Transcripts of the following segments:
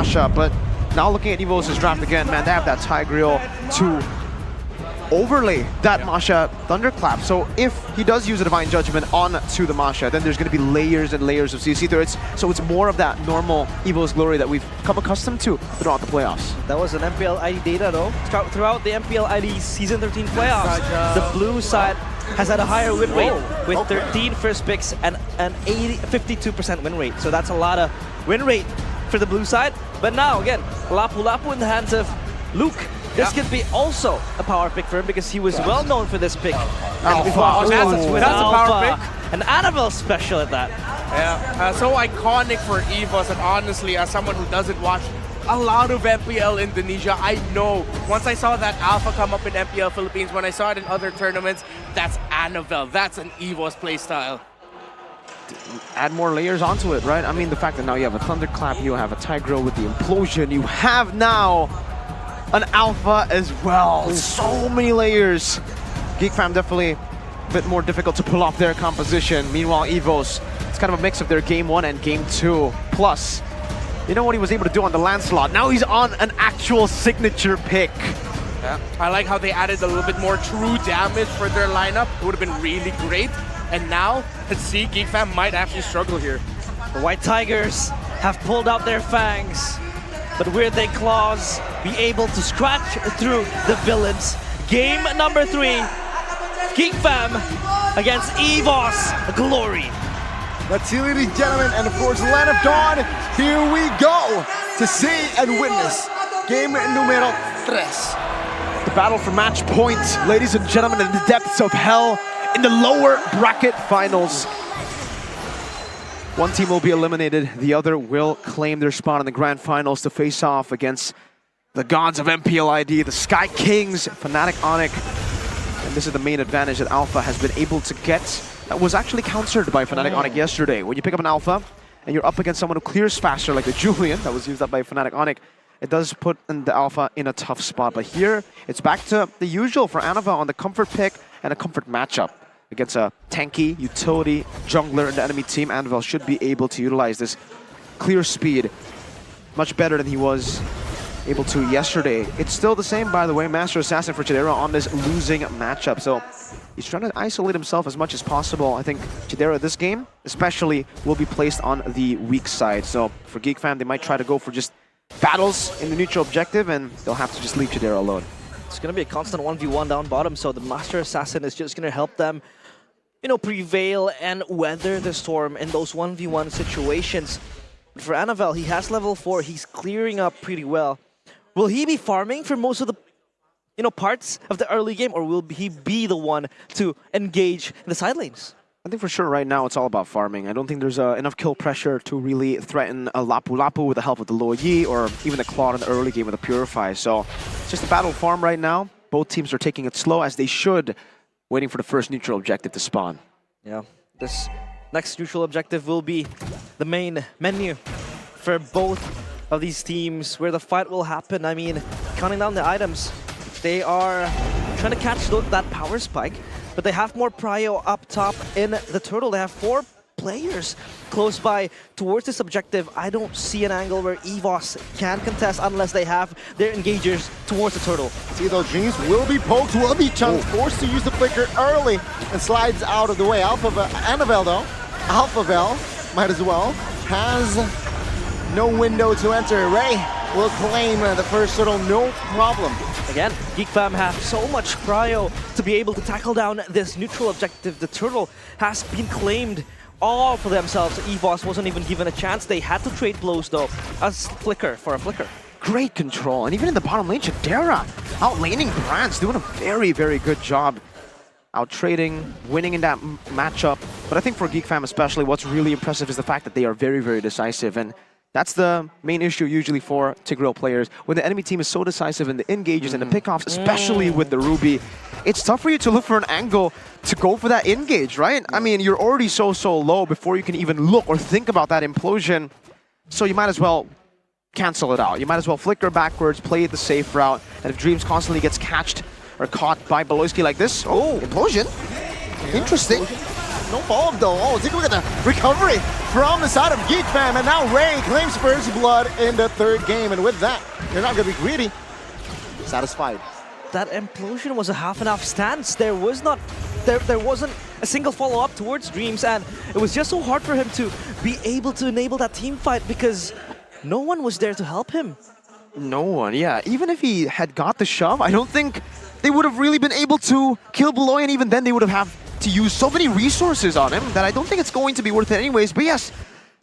Masha, but now looking at EVOS' draft again, man, they have that Tigreal to overlay that Masha Thunderclap. So if he does use a Divine Judgment onto the Masha, then there's going to be layers and layers of CC threats. So it's more of that normal EVOS glory that we've come accustomed to throughout the playoffs. That was an MPL ID data though. Throughout the MPL ID Season 13 playoffs, the blue side has had a higher win rate with 13 first picks and an 52% win rate. So that's a lot of win rate for the blue side. But now again, Lapu Lapu in the hands of Luke. This could be also a power pick for him because he was well known for this pick. That's a power pick. An Annabelle special at that. Yeah, so iconic for EVOS, and honestly, as someone who doesn't watch a lot of MPL Indonesia, I know once I saw that Alpha come up in MPL Philippines, when I saw it in other tournaments, that's Annabelle. That's an EVOS playstyle. Add more layers onto it, right? I mean, the fact that now you have a Thunderclap, you have a Tigreal with the Implosion, you have now an Alpha as well. So many layers. Geek Fam definitely a bit more difficult to pull off their composition. Meanwhile, EVOS, it's kind of a mix of their Game 1 and Game 2. Plus, you know what he was able to do on the Lancelot? Now he's on an actual signature pick. Yeah, I like how they added a little bit more true damage for their lineup. It would have been really great. And now, let's see, Geek Fam might actually struggle here. The White Tigers have pulled out their fangs, but will they claws be able to scratch through the villains? Game number 3, Geek Fam against EVOS Glory. Let's see, ladies and gentlemen, and of course, Land of Dawn, here we go to see and witness game numero 3. The battle for match point, ladies and gentlemen, in the depths of hell, in the lower bracket finals. One team will be eliminated, the other will claim their spot in the grand finals to face off against the gods of MPL ID, the Sky Kings, Fnatic Onic. And this is the main advantage that Alpha has been able to get. That was actually countered by Fnatic Onic yesterday. When you pick up an Alpha and you're up against someone who clears faster, like the Julian that was used up by Fnatic Onic, it does put the Alpha in a tough spot. But here, it's back to the usual for Anova on the comfort pick and a comfort matchup. Against a tanky, utility, jungler in the enemy team, Anvil should be able to utilize this clear speed much better than he was able to yesterday. It's still the same, by the way, Master Assassin for Chidera on this losing matchup. So he's trying to isolate himself as much as possible. I think Chidera this game, especially, will be placed on the weak side. So for Geek Fam, they might try to go for just battles in the neutral objective, and they'll have to just leave Chidera alone. It's going to be a constant 1v1 down bottom, so the Master Assassin is just going to help them, you know, prevail and weather the storm in those 1v1 situations. But for Annabelle, he has level 4. He's clearing up pretty well. Will he be farming for most of the, you know, parts of the early game, or will he be the one to engage in the side lanes? I think for sure right now it's all about farming. I don't think there's enough kill pressure to really threaten a Lapu Lapu with the help of the Luo Yi or even a Claude in the early game with a Purify. So it's just a battle farm right now. Both teams are taking it slow as they should, waiting for the first neutral objective to spawn. Yeah, this next neutral objective will be the main menu for both of these teams where the fight will happen. I mean, counting down the items, they are trying to catch that power spike, but they have more prio up top in the turtle. They have 4 players close by towards this objective. I don't see an angle where EVOS can contest unless they have their engagers towards the turtle. See, those dreams will be poked, will be chunked, forced to use the flicker early and slides out of the way. Annabelle though, Alphavelle might as well, has no window to enter. Ray will claim the first turtle, no problem. Again, Geek Fam have so much prio to be able to tackle down this neutral objective. The turtle has been claimed all for themselves. EVOS wasn't even given a chance. They had to trade blows though, as flicker for a flicker. Great control, and even in the bottom lane, Chidera outlaning Brans, doing a very, very good job. Out trading, winning in that matchup. But I think for Geek Fam especially, what's really impressive is the fact that they are very, very decisive. And that's the main issue usually for Tigreal players. When the enemy team is so decisive in the engages and the pickoffs, especially with the Ruby, it's tough for you to look for an angle to go for that engage, right? I mean, you're already so low before you can even look or think about that implosion. So you might as well cancel it out. You might as well flicker backwards, play the safe route, and if Dreams constantly gets catched or caught by Beloyski like this, oh, implosion. Interesting. No follow-up though. Oh, take a look at the recovery from the side of Geek Fam, and now Ray claims first blood in the third game, and with that, they're not gonna be greedy. Satisfied. That implosion was a half-and-half stance. There wasn't a single follow-up towards Dreams, and it was just so hard for him to be able to enable that team fight because no one was there to help him. No one, yeah. Even if he had got the shove, I don't think they would have really been able to kill Beloy, and even then they would have to use so many resources on him that I don't think it's going to be worth it anyways. But yes,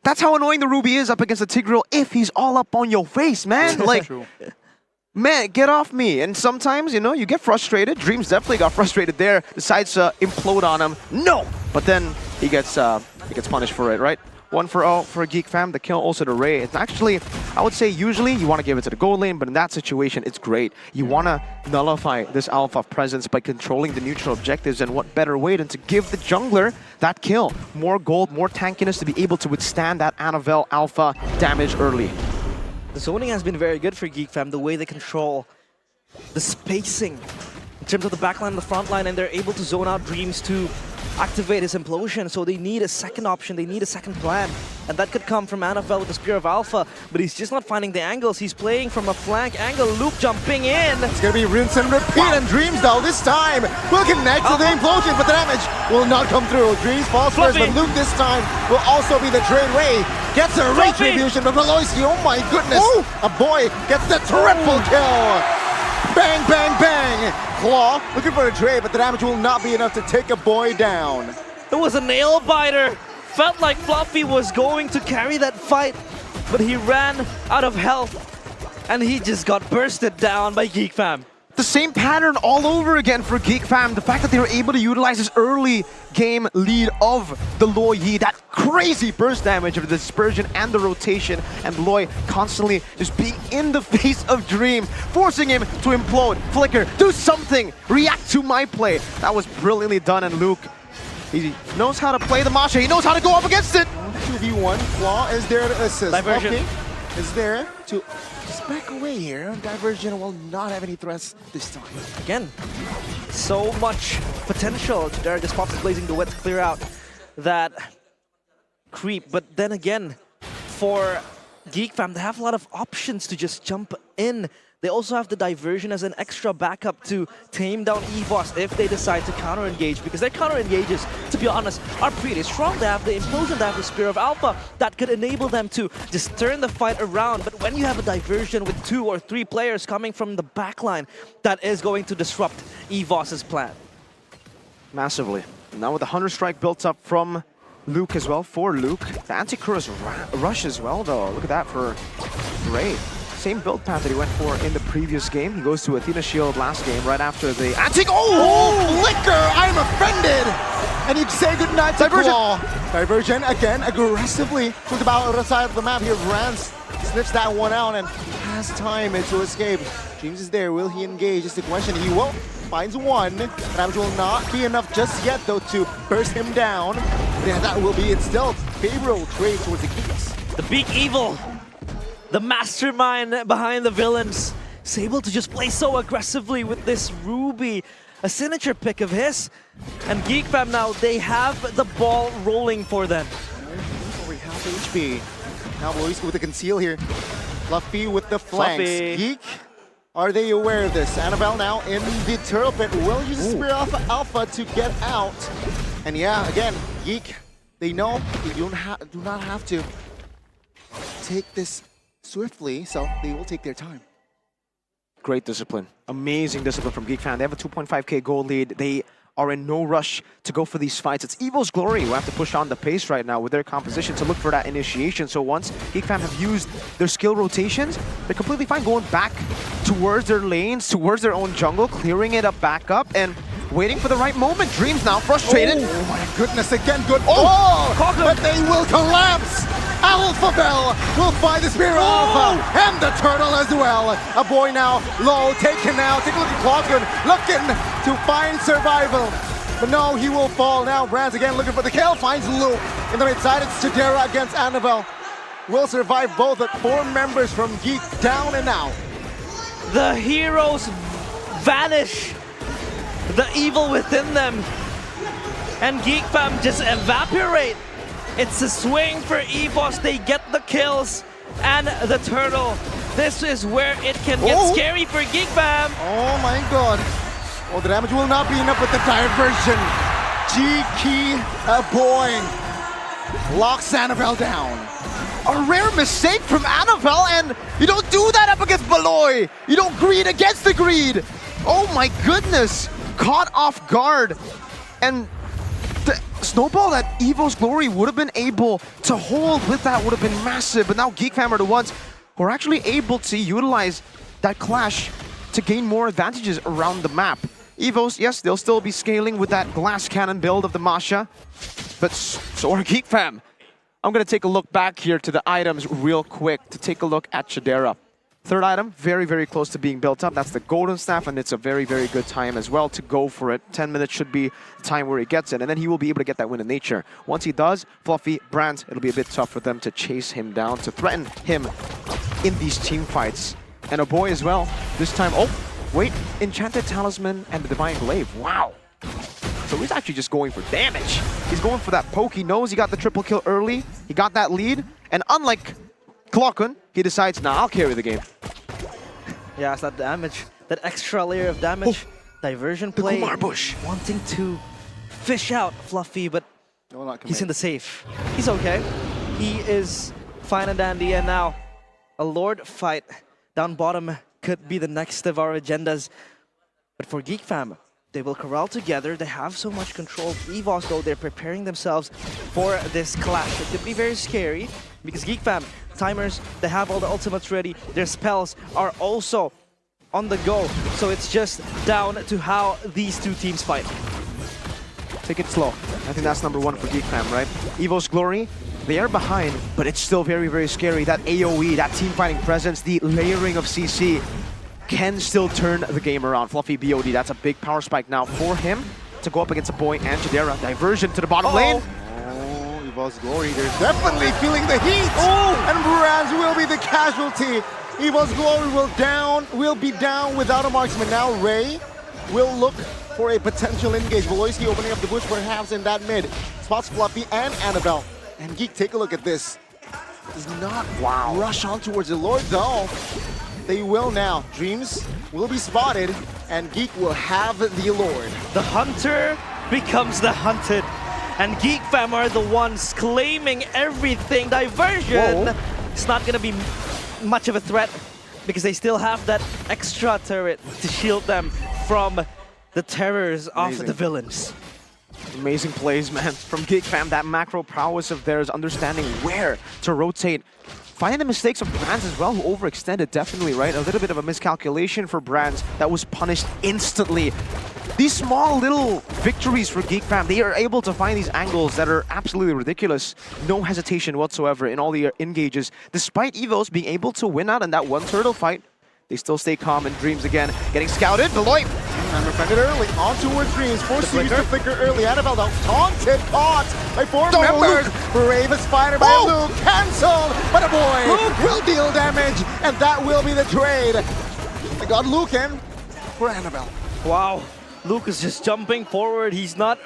that's how annoying the Ruby is up against the Tigreal if he's all up on your face, man. Like, man, get off me. And sometimes, you know, you get frustrated. Dreams definitely got frustrated there. Decides to implode on him. No! But then he gets punished for it, right? 1-0 for Geek Fam. The kill also to Ray. It's actually, I would say usually you want to give it to the gold lane, but in that situation, it's great. You want to nullify this Alpha presence by controlling the neutral objectives, and what better way than to give the jungler that kill. More gold, more tankiness to be able to withstand that Anavel Alpha damage early. The zoning has been very good for Geek Fam, the way they control the spacing in terms of the backline and the front line, and they're able to zone out Dreams to activate his implosion. So they need a second option, they need a second plan, and that could come from Anavel with the Spear of Alpha, but he's just not finding the angles. He's playing from a flank angle, Luke jumping in. It's gonna be rinse and repeat, and Dreams though this time will connect to the implosion, but the damage will not come through. Dreams falls first, but Luke this time will also be the trade. Ray gets a retribution, but Beloyski, oh my goodness, a boy gets the triple kill. Bang, bang, bang! Claw looking for a trade, but the damage will not be enough to take a boy down. It was a nail biter. Felt like Fluffy was going to carry that fight, but he ran out of health, and he just got bursted down by Geek Fam. The same pattern all over again for Geek Fam. The fact that they were able to utilize this early game lead of the Lo Yi, that crazy burst damage of the dispersion and the rotation, and Loy constantly just being in the face of Dreams, forcing him to implode, flicker, do something, react to my play. That was brilliantly done, and Luke, he knows how to play the Masha, he knows how to go up against it. 2v1, Claw is there to assist. Diversion. Okay. Is there to just back away here. Diversion will not have any threats this time. Again, so much potential. Darius Pops is blazing the wet to clear out that creep. But then again, for Geek Fam, they have a lot of options to just jump in. They also have the diversion as an extra backup to tame down EVOS if they decide to counter-engage, because their counter-engages, to be honest, are pretty strong. They have the implosion, they have the Spear of Alpha that could enable them to just turn the fight around. But when you have a diversion with 2 or 3 players coming from the backline, that is going to disrupt EVOS's plan. Massively. Now with the Hunter Strike built up from Luke as well, for Luke. The Anti-Chorus rush as well, though. Look at that for Ray. Same build path that he went for in the previous game. He goes to Athena Shield last game, right after the Flicker! I'm offended! And you say goodnight to Claw. Diversion again, aggressively took the other side of the map here. Rans snips that one out and has time to escape. Dreams is there. Will he engage? Just a question. He will. Finds one. Damage will not be enough just yet, though, to burst him down. But yeah, that will be it still. Favorable trade towards the Geeks. The big evil, the mastermind behind the villains, is able to just play so aggressively with this Ruby, a signature pick of his. And Geek Fam now, they have the ball rolling for them. Over half HP. Now Beloyski with the conceal here. Fluffy with the flanks. Fluffy. Geek, are they aware of this? Anavel now in the turtle pit will use the Spear Alpha to get out. And yeah, again, Geek, they know they do not have to take this swiftly, so they will take their time. Great discipline. Amazing discipline from Geek Fam. They have a 2.5k gold lead. They are in no rush to go for these fights. It's EVO's Glory who have to push on the pace right now with their composition to look for that initiation. So once Geek Fam have used their skill rotations, they're completely fine going back towards their lanes, towards their own jungle, clearing it up back up, and waiting for the right moment. Dreams now frustrated. Oh my goodness, again, good. But they will collapse. Alphabel will find the Spear Alpha and the turtle as well. A boy now low, taken out. Take a look at Clockwood, looking to find survival. But no, he will fall now. Brands again looking for the kill, finds Luke. In the mid side, it's Chidera against Anavel. Will survive both, but 4 members from Geek down and out. The heroes vanish. The evil within them and Geek Fam just evaporate. It's a swing for EVOS. They get the kills and the turtle. This is where it can get scary for Geek Fam. Oh my god. Oh, the damage will not be enough with the diversion. GEEK boy locks Annabelle down. A rare mistake from Annabelle, and you don't do that up against Beloy. You don't greed against the greed. Oh my goodness. Caught off guard. And the snowball that EVOS Glory would have been able to hold with that would have been massive. But now Geek Fam are the ones who are actually able to utilize that clash to gain more advantages around the map. EVOS, yes, they'll still be scaling with that glass cannon build of the Masha, but so are Geek Fam. I'm going to take a look back here to the items real quick to take a look at Chidera. Third item, very, very close to being built up. That's the Golden Staff, and it's a very, very good time as well to go for it. 10 minutes should be the time where he gets it, and then he will be able to get that win in nature. Once he does, Fluffy, Brandt, it'll be a bit tough for them to chase him down, to threaten him in these team fights. And a boy as well. This time, oh, wait, Enchanted Talisman and the Divine Glaive. Wow. So he's actually just going for damage. He's going for that poke. He knows he got the triple kill early. He got that lead. And unlike Klokken, he decides, nah, I'll carry the game. Yeah, it's that damage. That extra layer of damage. Diversion play. The Kumar Bush. Wanting to fish out Fluffy, but he's in the safe. He's okay. He is fine and dandy. And now a Lord fight down bottom could be the next of our agendas. But for Geek Fam, they will corral together. They have so much control. EVOS, though, they're preparing themselves for this clash. It could be very scary because Geek Fam, timers, they have all the ultimates ready. Their spells are also on the go. So it's just down to how these two teams fight. Take it slow. I think that's number one for Geek Fam, right? EVOS Glory, they are behind, but it's still very, very scary. That AoE, that team fighting presence, the layering of CC can still turn the game around. Fluffy BOD, that's a big power spike now for him to go up against a boy and Chidera. Diversion to the bottom lane. Oh, EVOS Glory, they're definitely feeling the heat. And Brandt will be the casualty. EVOS Glory will be down without a marksman. Now Ray will look for a potential engage. Voloisky opening up the bush perhaps in that mid. Spots Fluffy and Annabelle. And Geek, take a look at this. Does not rush on towards the Lord though. They will now. Dreams will be spotted, and Geek will have the Lord. The hunter becomes the hunted, and Geek Fam are the ones claiming everything. Diversion, it's not going to be much of a threat because they still have that extra turret to shield them from the terrors of the villains. Amazing plays, man, from Geek Fam. That macro prowess of theirs, understanding where to rotate. Finding the mistakes of Brandt as well, who overextended, definitely, right? A little bit of a miscalculation for Brandt that was punished instantly. These small little victories for Geek Fam, they are able to find these angles that are absolutely ridiculous. No hesitation whatsoever in all the engages. Despite EVOS being able to win out in that one turtle fight, they still stay calm, and Dreams again getting scouted. Beloy! And defended early, on towards Dreams, forced to use the flicker early. Annabelle though, taunted, caught by four members. Brave Spider by Luke, cancelled, but a boy will deal damage, and that will be the trade. They got Luke in for Annabelle. Wow, Luke is just jumping forward. He's not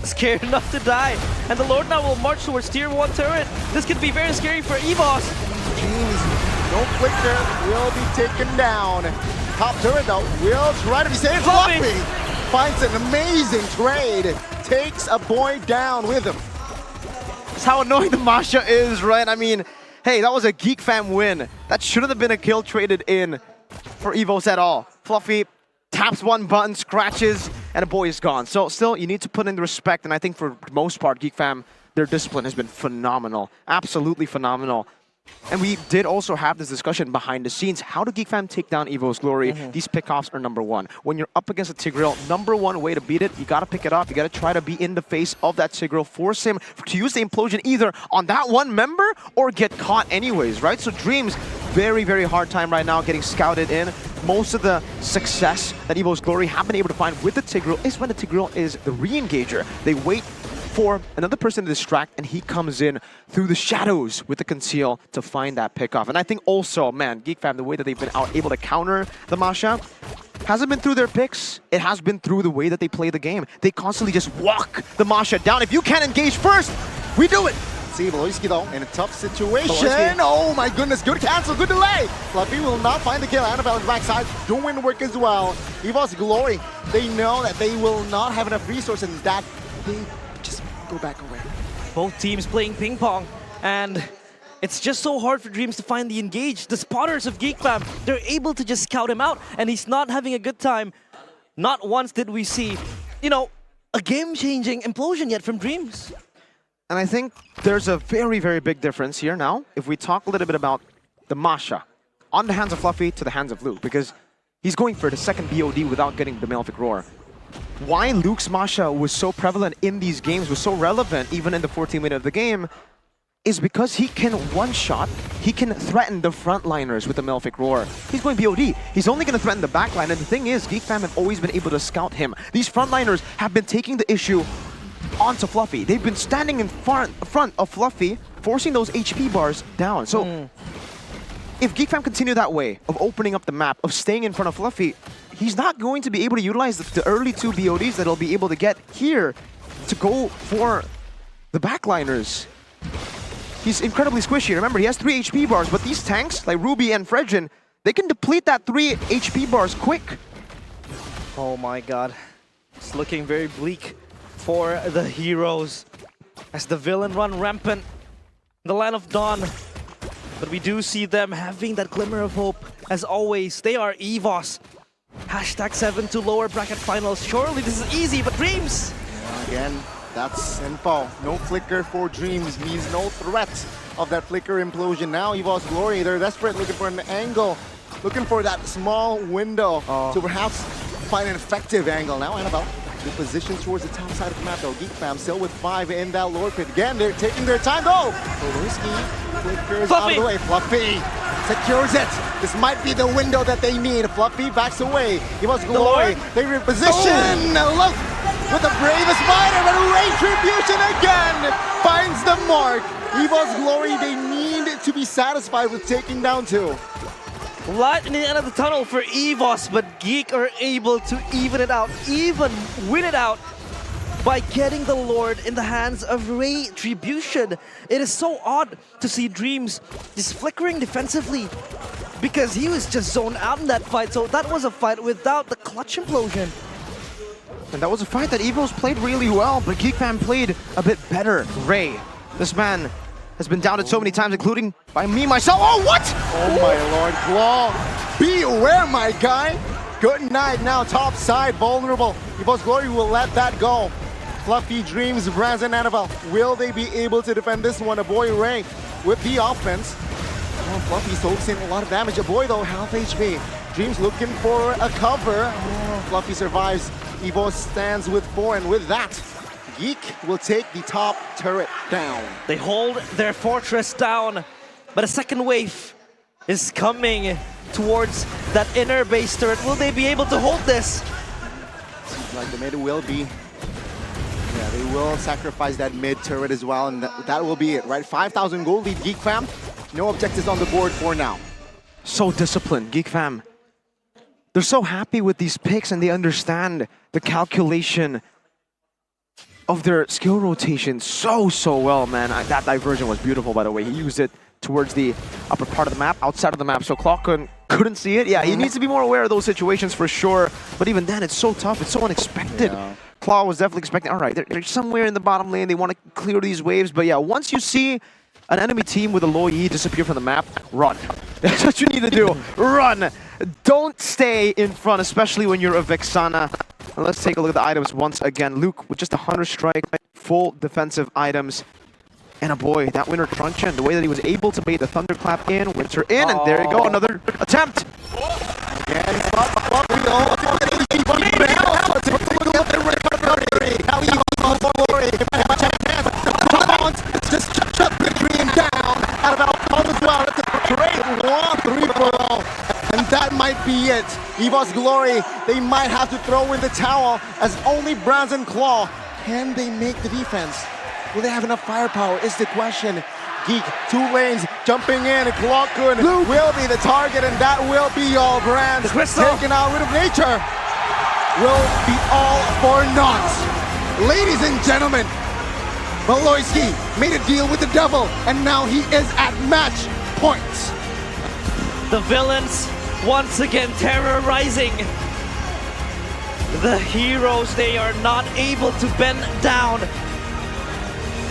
scared enough to die. And the Lord now will march towards tier 1 turret. This could be very scary for EVOS. Dreams, no flicker, will be taken down. Top turret though will try to be saved. Fluffy finds an amazing trade. Takes a boy down with him. That's how annoying the Masha is, right? I mean, hey, that was a Geek Fam win. That shouldn't have been a kill traded in for EVOS at all. Fluffy taps one button, scratches, and a boy is gone. So still, you need to put in the respect, and I think for the most part, Geek Fam, their discipline has been phenomenal. Absolutely phenomenal. And we did also have this discussion behind the scenes. How do Geek Fam take down EVOS Glory? These pickoffs are number one. When you're up against a Tigreal, number one way to beat it, you got to pick it up. You got to try to be in the face of that Tigreal, force him to use the implosion either on that one member or get caught anyways, right? So Dreams, very, very hard time right now getting scouted in. Most of the success that EVOS Glory have been able to find with the Tigreal is when the Tigreal is the re-engager. They wait for another person to distract, and he comes in through the shadows with the conceal to find that pickoff. And I think also, man, Geek Fam, the way that they've been able to counter the Masha, hasn't been through their picks. It has been through the way that they play the game. They constantly just walk the Masha down. If you can't engage first, we do it. See, Voloisky though, in a tough situation. Voloisky. Oh my goodness, good cancel, good delay. Fluffy will not find the kill. Annabelle on the backside, doing work as well. EVOS Glory, they know that they will not have enough resources and that they just go back away. Both teams playing ping pong, and it's just so hard for Dreams to find the engage. The spotters of Geek Fam, they're able to just scout him out, and he's not having a good time. Not once did we see, you know, a game-changing implosion yet from Dreams. And I think there's a very, very big difference here now. If we talk a little bit about the Masha, on the hands of Fluffy to the hands of Luke, because he's going for the second BOD without getting the Malefic Roar. Why Luke's Masha was so prevalent in these games, was so relevant even in the 14th minute of the game, is because he can one-shot, he can threaten the frontliners with the Malefic Roar. He's going BOD. He's only going to threaten the backline, and the thing is, Geek Fam have always been able to scout him. These frontliners have been taking the issue onto Fluffy. They've been standing in front of Fluffy, forcing those HP bars down. So if Geek Fam continue that way, of opening up the map, of staying in front of Fluffy, he's not going to be able to utilize the early 2 BODs that he'll be able to get here to go for the backliners. He's incredibly squishy. Remember, he has 3 HP bars, but these tanks, like Ruby and Fredjin, they can deplete that 3 HP bars quick. Oh my god. It's looking very bleak for the heroes as the villain run rampant in the land of dawn. But we do see them having that glimmer of hope. As always, they are EVOS. #7 to lower bracket finals. Surely this is easy, but Dreams! Again, that's info. No flicker for Dreams means no threat of that flicker implosion. Now EVOS Glory, they're desperate, looking for an angle, looking for that small window to perhaps find an effective angle. Now Annabelle, the positions towards the top side of the map though. Geek Fam still with 5 in that lower pit. Again, they're taking their time though. Voloisky flickers out of the way. Fluffy secures it. This might be the window that they need. Fluffy backs away. EVOS Glory, they reposition. Look, with the bravest fighter, but Retribution again finds the mark. EVOS Glory, they need to be satisfied with taking down 2. Light in the end of the tunnel for EVOS, but Geek are able to even it out, even win it out by getting the Lord in the hands of Retribution. It is so odd to see Dreams just flickering defensively because he was just zoned out in that fight. So that was a fight without the clutch implosion. And that was a fight that EVOS played really well, but Geek Fam played a bit better. Ray, this man has been doubted so many times, including by me, myself. Oh, what? Oh my lord, Claw. Be aware, my guy. Good night now, top side, vulnerable. EVOS Glory will let that go. Fluffy, Dreams, Brands, and Annabelle. Will they be able to defend this one? A boy Ray with the offense. Oh, Fluffy soaks in a lot of damage. A boy though, half HP. Dreams looking for a cover. Oh, Fluffy survives. EVOS stands with 4, and with that, Geek will take the top turret down. They hold their fortress down, but a second wave is coming towards that inner base turret. Will they be able to hold this? Seems like the mid will be. Yeah, they will sacrifice that mid turret as well, and that will be it, right? 5,000 gold lead, Geek Fam. No objectives on the board for now. So disciplined, Geek Fam. They're so happy with these picks, and they understand the calculation of their skill rotation so well, man. That diversion was beautiful, by the way. He used it towards the upper part of the map, outside of the map, so Claw couldn't see it. Yeah, he needs to be more aware of those situations for sure, but even then, it's so tough, it's so unexpected. Yeah. Claw was definitely expecting, all right, they're somewhere in the bottom lane, they want to clear these waves, but yeah, once you see an enemy team with a low E disappear from the map, run. That's what you need to do, run. Don't stay in front, especially when you're a Vexana. And let's take a look at the items once again. Luke with just a Hunter Strike, full defensive items. And a boy, that Winter Truncheon, the way that he was able to bait the Thunderclap in, Winter in, and there you go, another attempt. Again, just shut the dream down. At about as well. It's a great 1-3-0. And that might be it. EVOS Glory, they might have to throw in the towel as only Brands and Claw. Can they make the defense? Will they have enough firepower is the question. Geek, 2 lanes, jumping in, and Klokun will be the target, and that will be all. Brands taken out rid of nature. Will be all for naught. Ladies and gentlemen, Maloyski made a deal with the devil, and now he is at match point. The villains once again terrorizing the heroes. They are not able to bend down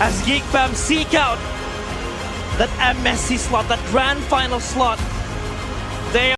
as Geek Fam seek out that MSC slot, that grand final slot. They